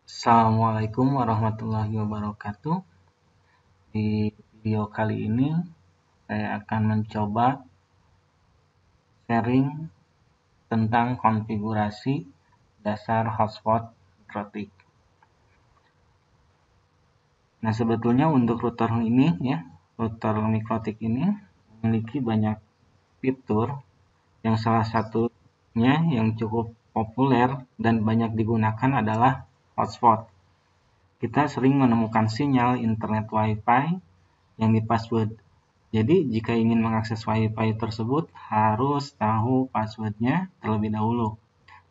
Assalamualaikum warahmatullahi wabarakatuh. Di video kali ini saya akan mencoba sharing tentang konfigurasi dasar hotspot mikrotik. Nah, sebetulnya untuk router ini router mikrotik ini memiliki banyak fitur yang salah satunya yang cukup populer dan banyak digunakan adalah hotspot. Kita sering menemukan sinyal internet Wi-Fi yang di-password. Jadi, jika ingin mengakses Wi-Fi tersebut, harus tahu passwordnya terlebih dahulu.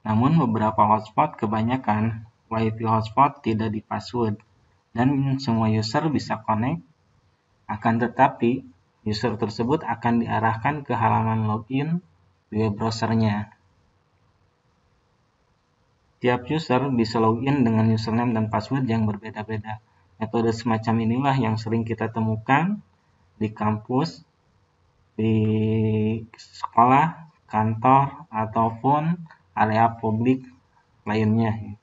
Namun, beberapa hotspot kebanyakan Wi-Fi hotspot tidak di-password, dan semua user bisa connect. Akan tetapi, user tersebut akan diarahkan ke halaman login di web browsernya. Tiap user bisa login dengan username dan password yang berbeda-beda. Metode semacam inilah yang sering kita temukan di kampus, di sekolah, kantor, ataupun area publik lainnya.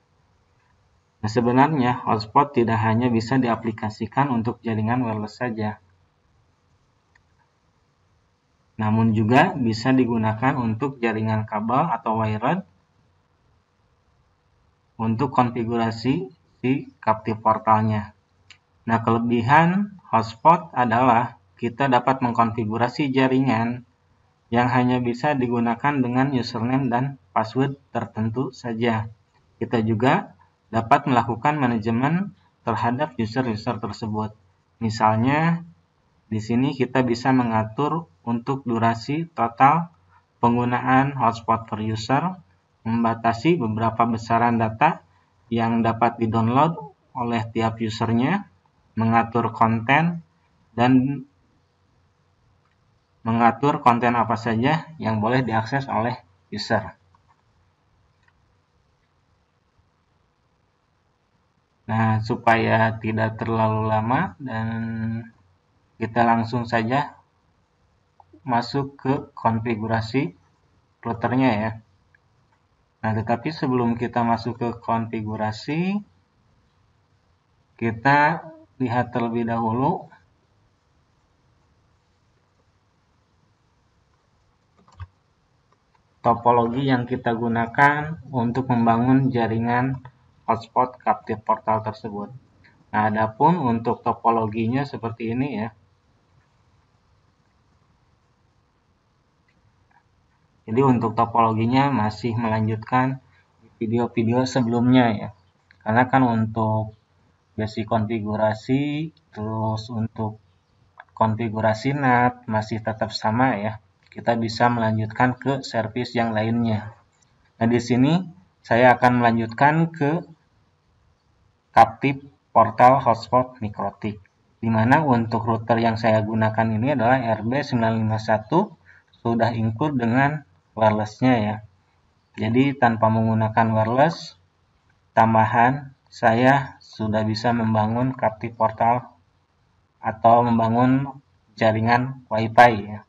Nah, sebenarnya hotspot tidak hanya bisa diaplikasikan untuk jaringan wireless saja, namun juga bisa digunakan untuk jaringan kabel atau wired untuk konfigurasi si captive portalnya. Nah, kelebihan hotspot adalah kita dapat mengkonfigurasi jaringan yang hanya bisa digunakan dengan username dan password tertentu saja. Kita juga dapat melakukan manajemen terhadap user-user tersebut. Misalnya, di sini kita bisa mengatur untuk durasi total penggunaan hotspot per user, membatasi beberapa besaran data yang dapat di-download oleh tiap usernya, mengatur konten, dan mengatur konten apa saja yang boleh diakses oleh user. Nah, supaya tidak terlalu lama dan kita langsung saja masuk ke konfigurasi routernya ya. Nah, tetapi sebelum kita masuk ke konfigurasi, kita lihat terlebih dahulu topologi yang kita gunakan untuk membangun jaringan hotspot captive portal tersebut. Nah, adapun untuk topologinya seperti ini ya. Jadi untuk topologinya masih melanjutkan video-video sebelumnya ya. Karena kan untuk basic konfigurasi, terus untuk konfigurasi NAT masih tetap sama ya. Kita bisa melanjutkan ke service yang lainnya. Nah, di sini saya akan melanjutkan ke captive portal hotspot mikrotik, di mana untuk router yang saya gunakan ini adalah RB951, sudah include dengan wireless-nya ya. Jadi tanpa menggunakan wireless tambahan, saya sudah bisa membangun captive portal atau membangun jaringan Wi-Fi ya.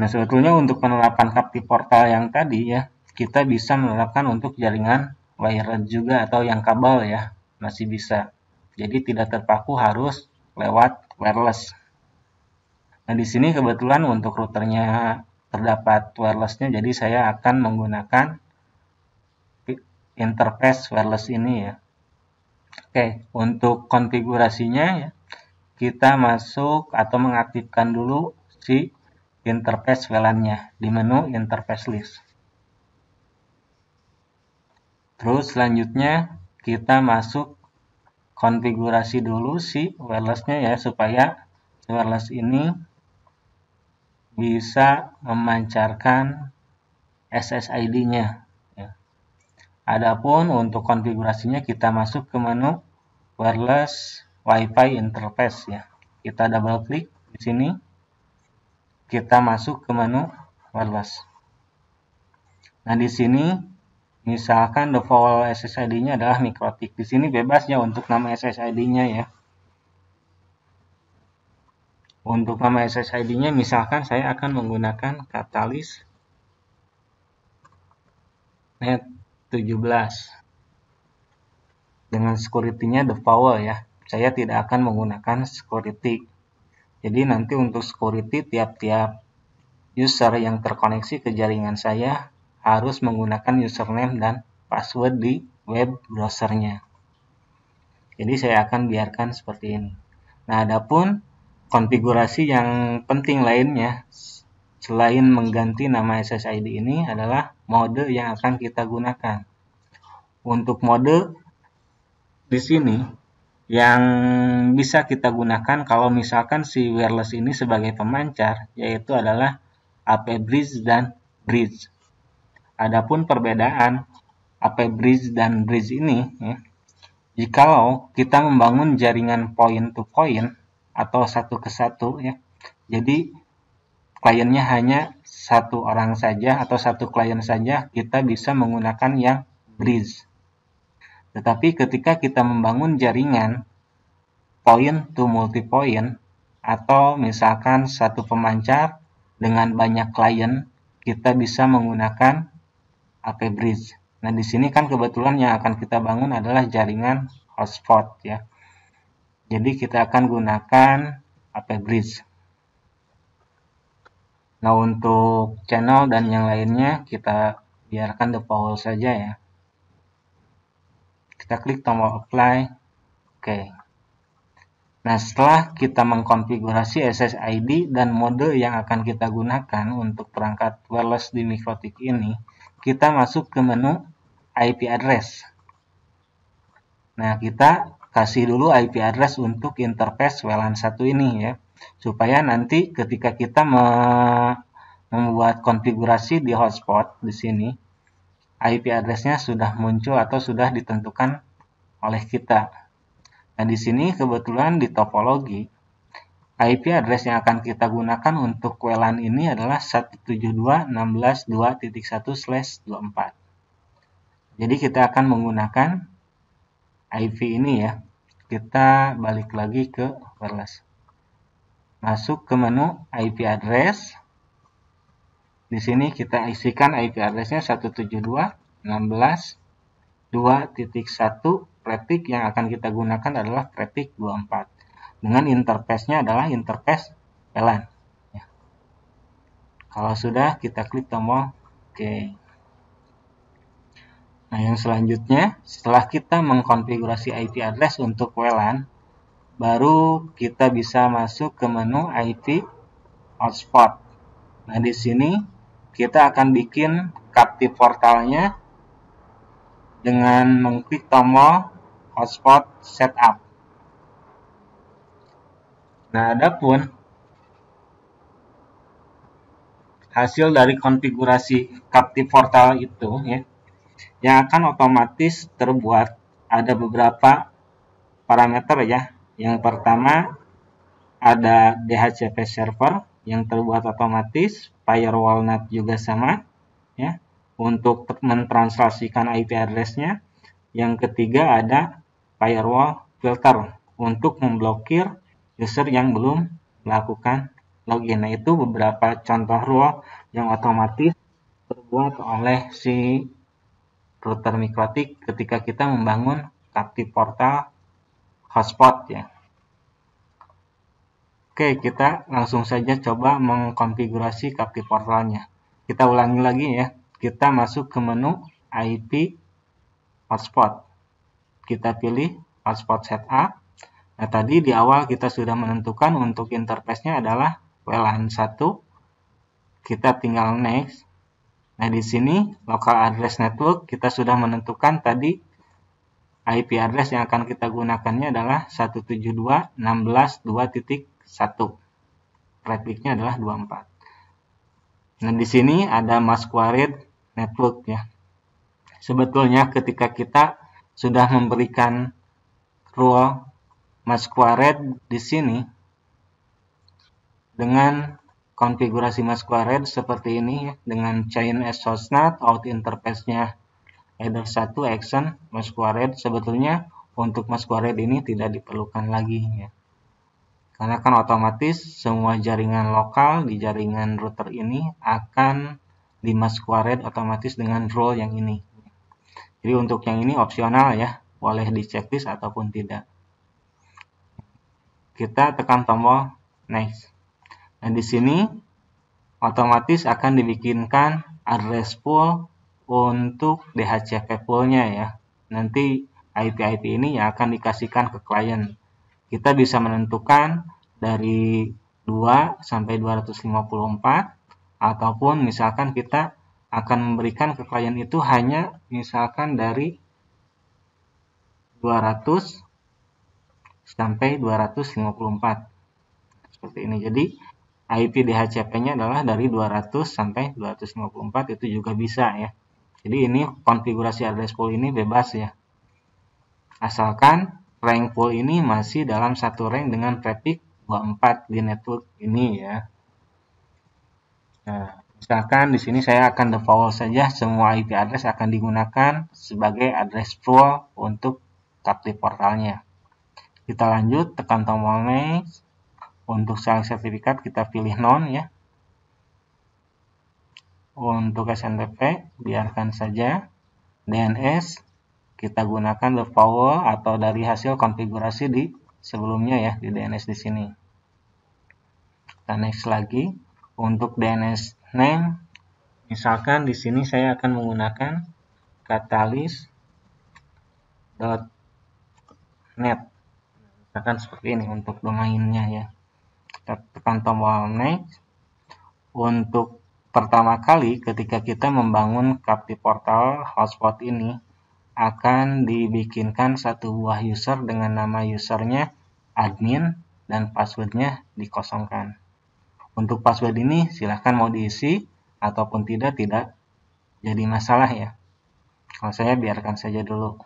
Nah, sebetulnya untuk penerapan captive portal yang tadi ya, kita bisa menerapkan untuk jaringan wired juga atau yang kabel ya, masih bisa. Jadi tidak terpaku harus lewat wireless. Nah, di sini kebetulan untuk routernya terdapat wireless-nya, jadi saya akan menggunakan interface wireless ini ya. Oke, untuk konfigurasinya ya, kita masuk atau mengaktifkan dulu si interface VLAN-nya di menu interface list. Terus selanjutnya kita masuk konfigurasi dulu si wireless-nya ya, supaya wireless ini bisa memancarkan SSID-nya ya. Adapun untuk konfigurasinya kita masuk ke menu wireless Wi-Fi interface ya. Kita double klik di sini. Kita masuk ke menu wireless. Nah, di sini misalkan default SSID-nya adalah mikrotik. Di sini bebas ya untuk nama SSID-nya ya. Untuk nama SSID-nya misalkan saya akan menggunakan Catalyst Net 17. dengan security-nya default ya. Saya tidak akan menggunakan security. Jadi nanti untuk security tiap-tiap user yang terkoneksi ke jaringan saya harus menggunakan username dan password di web browsernya. Jadi saya akan biarkan seperti ini. Nah, adapun konfigurasi yang penting lainnya selain mengganti nama SSID ini adalah mode yang akan kita gunakan. Untuk mode di sini yang bisa kita gunakan kalau misalkan si wireless ini sebagai pemancar, yaitu adalah AP bridge dan bridge. Adapun perbedaan AP bridge dan bridge ini, ya, jikalau kita membangun jaringan point to point atau satu ke satu, ya, jadi kliennya hanya satu orang saja atau satu klien saja, kita bisa menggunakan yang bridge. Tetapi ketika kita membangun jaringan point to multi-point atau misalkan satu pemancar dengan banyak klien, kita bisa menggunakan AP bridge. Nah, di sini kan kebetulan yang akan kita bangun adalah jaringan hotspot ya. Jadi kita akan gunakan AP bridge. Nah, untuk channel dan yang lainnya kita biarkan default saja ya. Kita klik tombol apply. Oke. Nah, setelah kita mengkonfigurasi SSID dan mode yang akan kita gunakan untuk perangkat wireless di Mikrotik ini, kita masuk ke menu IP address. Nah, kita kasih dulu IP address untuk interface WLAN 1 ini ya, supaya nanti ketika kita membuat konfigurasi di hotspot di sini, IP address-nya sudah muncul atau sudah ditentukan oleh kita. Nah, di sini kebetulan di topologi, IP address yang akan kita gunakan untuk WLAN ini adalah 172.16.2.1/24. Jadi kita akan menggunakan IP ini ya. Kita balik lagi ke wireless. Masuk ke menu IP address. Di sini kita isikan IP address-nya 172.16.2.1. Prefix yang akan kita gunakan adalah prefix 24. Dengan interface-nya adalah interface WLAN. Ya. Kalau sudah, kita klik tombol OK. Nah, yang selanjutnya, setelah kita mengkonfigurasi IP address untuk WLAN, baru kita bisa masuk ke menu IP hotspot. Nah, di sini kita akan bikin captive portalnya dengan mengklik tombol hotspot setup. Nah, adapun hasil dari konfigurasi captive portal itu ya, yang akan otomatis terbuat ada beberapa parameter ya. Yang pertama ada DHCP server yang terbuat otomatis, firewall NAT juga sama ya, untuk mentranslasikan IP address-nya. Yang ketiga ada firewall filter untuk memblokir user yang belum melakukan login. Nah, itu beberapa contoh rule yang otomatis terbuat oleh si router Mikrotik ketika kita membangun captive portal hotspot ya. Oke, kita langsung saja coba mengkonfigurasi captive portalnya. Kita ulangi lagi ya. Kita masuk ke menu IP hotspot. Kita pilih hotspot setup. Nah, tadi di awal kita sudah menentukan untuk interface-nya adalah WLAN 1. Kita tinggal next. Nah, di sini local address network kita sudah menentukan tadi IP address yang akan kita gunakannya adalah 172.16.2.1. Prefix-nya adalah 24. Nah, di sini ada masquerade network ya. Sebetulnya ketika kita sudah memberikan rule masquerade di sini dengan konfigurasi masquerade seperti ini ya, dengan chain as source NAT, out interface-nya header 1 action masquerade. Sebetulnya untuk masquerade ini tidak diperlukan lagi ya. Karena kan otomatis semua jaringan lokal di jaringan router ini akan di masquerade otomatis dengan rule yang ini. Jadi untuk yang ini opsional ya. boleh di checklist ataupun tidak. Kita tekan tombol next. Nah, di sini otomatis akan dibikinkan address pool untuk DHCP poolnya ya. Nanti IP-IP ini yang akan dikasihkan ke klien. Kita bisa menentukan dari 2 sampai 254 ataupun misalkan kita akan memberikan ke klien itu hanya misalkan dari 200 sampai 254 seperti ini. Jadi IP DHCP-nya adalah dari 200 sampai 254, itu juga bisa ya. Jadi ini konfigurasi address pool ini bebas ya. Asalkan rank pool ini masih dalam satu rank dengan prefix 24 di network ini ya. Nah, misalkan di sini saya akan default saja semua IP address akan digunakan sebagai address pool untuk Captive portalnya. Kita lanjut, tekan tombol next. Untuk select sertifikat kita pilih none ya. Untuk SNMP biarkan saja. DNS kita gunakan default atau dari hasil konfigurasi di sebelumnya ya, di DNS di sini. Kita next lagi. Untuk DNS name, misalkan di sini saya akan menggunakan catalyst.net. Misalkan seperti ini untuk domainnya ya. Kita tekan tombol next. Untuk pertama kali ketika kita membangun Captive portal hotspot ini akan dibikinkan satu buah user dengan nama usernya admin dan passwordnya dikosongkan. Untuk password ini silahkan mau diisi ataupun tidak jadi masalah ya. Kalau saya biarkan saja dulu.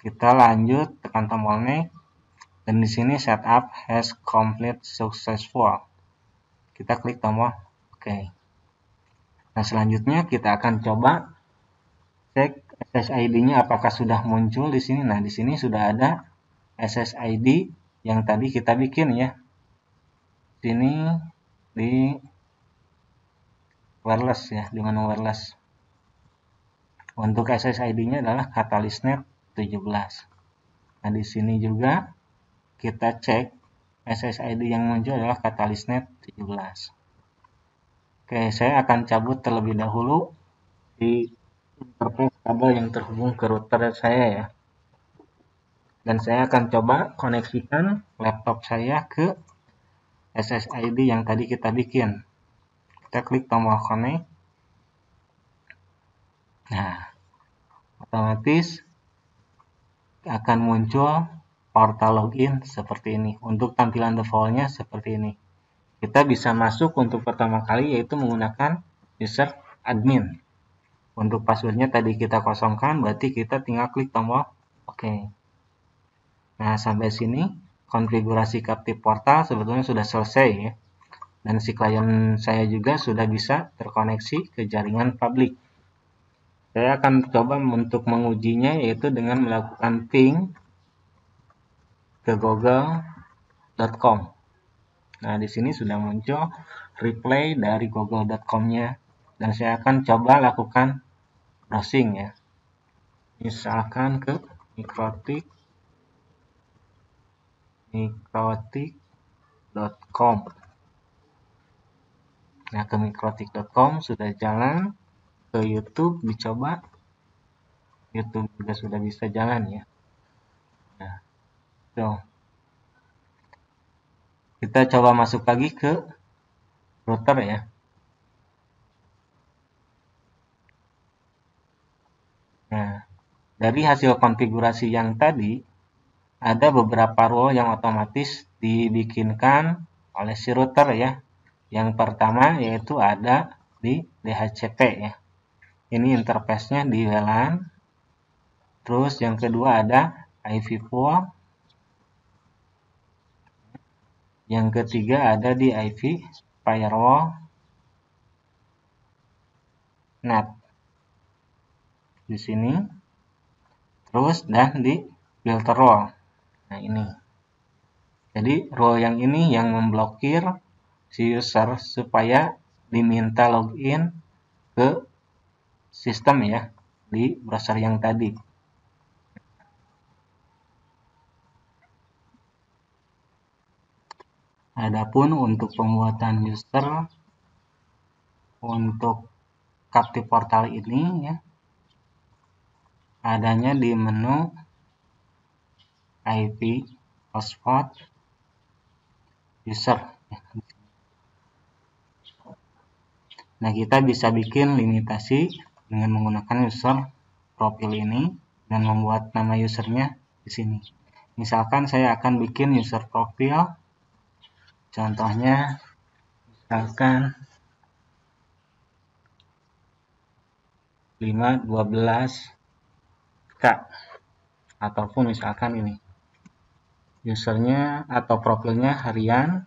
Kita lanjut, tekan tombol next. Dan di sini setup has complete successful. Kita klik tombol OK. Nah, selanjutnya kita akan coba cek SSID-nya apakah sudah muncul di sini. Nah, di sini sudah ada SSID yang tadi kita bikin ya. Sini di wireless ya, di menu wireless. Untuk SSID-nya adalah catalystnet 17. Nah, di sini juga kita cek SSID yang muncul adalah catalystnet 17. Oke, saya akan cabut terlebih dahulu di interface kabel yang terhubung ke router saya ya. Dan saya akan coba koneksikan laptop saya ke SSID yang tadi kita bikin. Kita klik tombol connect. Nah, otomatis akan muncul portal login seperti ini. Untuk tampilan defaultnya seperti ini. Kita bisa masuk untuk pertama kali yaitu menggunakan user admin. Untuk passwordnya tadi kita kosongkan, berarti kita tinggal klik tombol OK. Nah, sampai sini konfigurasi Captive portal sebetulnya sudah selesai ya. Dan si klien saya juga sudah bisa terkoneksi ke jaringan publik. Saya akan coba untuk mengujinya yaitu dengan melakukan ping ke google.com. Nah, di sini sudah muncul replay dari google.com-nya. Dan saya akan coba lakukan browsing ya. Misalkan ke mikrotik.com. Nah, ke mikrotik.com sudah jalan. Ke YouTube dicoba. YouTube juga sudah bisa jalan ya. Nah, tuh. Kita coba masuk lagi ke router ya. Nah, dari hasil konfigurasi yang tadi, ada beberapa role yang otomatis dibikinkan oleh si router ya. Yang pertama yaitu ada di DHCP ya. Ini interface-nya di WLAN. Terus yang kedua ada IV pool. Yang ketiga ada di IV firewall NAT. Di sini. Terus dan di filter role. Nah, ini. Jadi role yang ini yang memblokir si user supaya diminta login ke sistem ya di browser yang tadi. Adapun untuk pembuatan user untuk Captive Portal ini ya, adanya di menu IP, hotspot, user. Nah, kita bisa bikin limitasi dengan menggunakan user profil ini dan membuat nama usernya di sini. Misalkan saya akan bikin user profil, contohnya misalkan 512K, ataupun misalkan ini usernya atau profilnya harian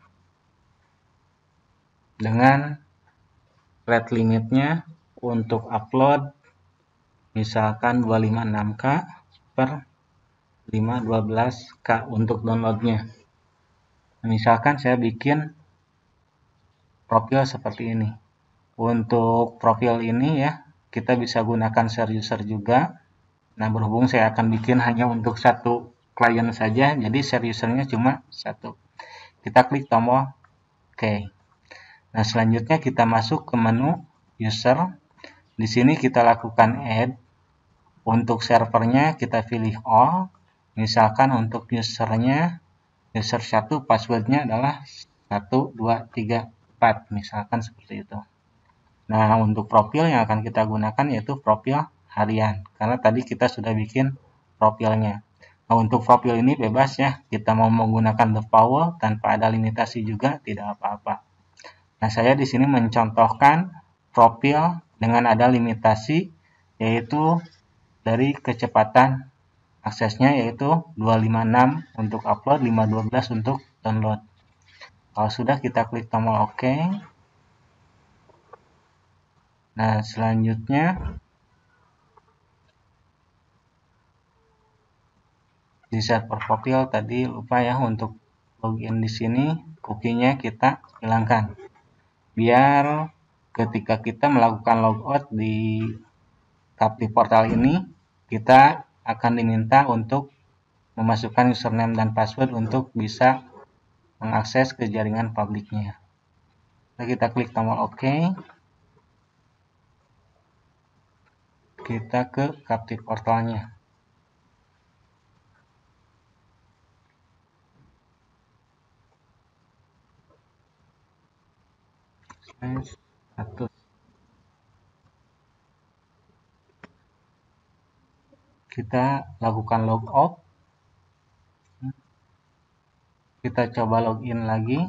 dengan rate limitnya untuk upload misalkan 256K per 512K untuk downloadnya. Misalkan saya bikin profil seperti ini. Untuk profil ini ya, kita bisa gunakan share user juga. Nah, berhubung saya akan bikin hanya untuk satu klien saja, jadi share usernya cuma satu. Kita klik tombol OK. Nah, selanjutnya kita masuk ke menu user. Di sini kita lakukan add. Untuk servernya kita pilih all. Misalkan untuk usernya, user 1 passwordnya adalah 1234, misalkan seperti itu. Nah, untuk profil yang akan kita gunakan yaitu profil harian, karena tadi kita sudah bikin profilnya. Nah, untuk profil ini bebas ya, kita mau menggunakan default tanpa ada limitasi juga tidak apa-apa. Nah, saya di sini mencontohkan profil dengan ada limitasi, yaitu dari kecepatan aksesnya yaitu 256 untuk upload, 512 untuk download. Kalau sudah, kita klik tombol OK. Nah, selanjutnya di server profil tadi lupa ya untuk login di sini, cookie-nya kita hilangkan. Biar ketika kita melakukan logout di Captive Portal ini, kita akan diminta untuk memasukkan username dan password untuk bisa mengakses ke jaringan publiknya. Nah, kita klik tombol OK. Kita ke Captive Portalnya. Kita lakukan logout. Kita coba login lagi.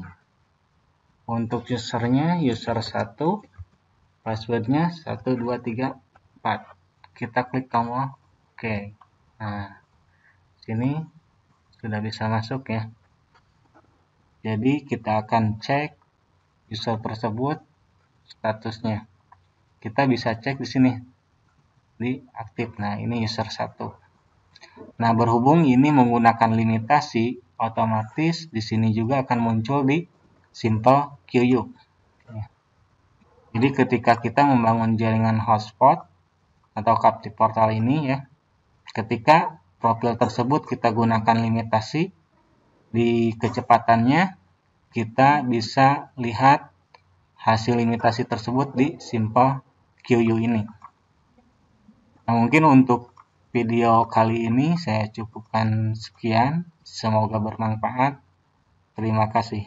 Untuk usernya, user 1, passwordnya 1234. Kita klik tombol OK. Nah, sini sudah bisa masuk ya. Jadi kita akan cek user tersebut statusnya. Kita bisa cek di sini di aktif. Nah, ini user 1. Nah, berhubung ini menggunakan limitasi, otomatis di sini juga akan muncul di simple QU. Jadi ketika kita membangun jaringan hotspot atau Captive Portal ini ya, ketika profil tersebut kita gunakan limitasi di kecepatannya, kita bisa lihat hasil limitasi tersebut di simple QU ini. Nah, mungkin untuk video kali ini saya cukupkan sekian. Semoga bermanfaat. Terima kasih.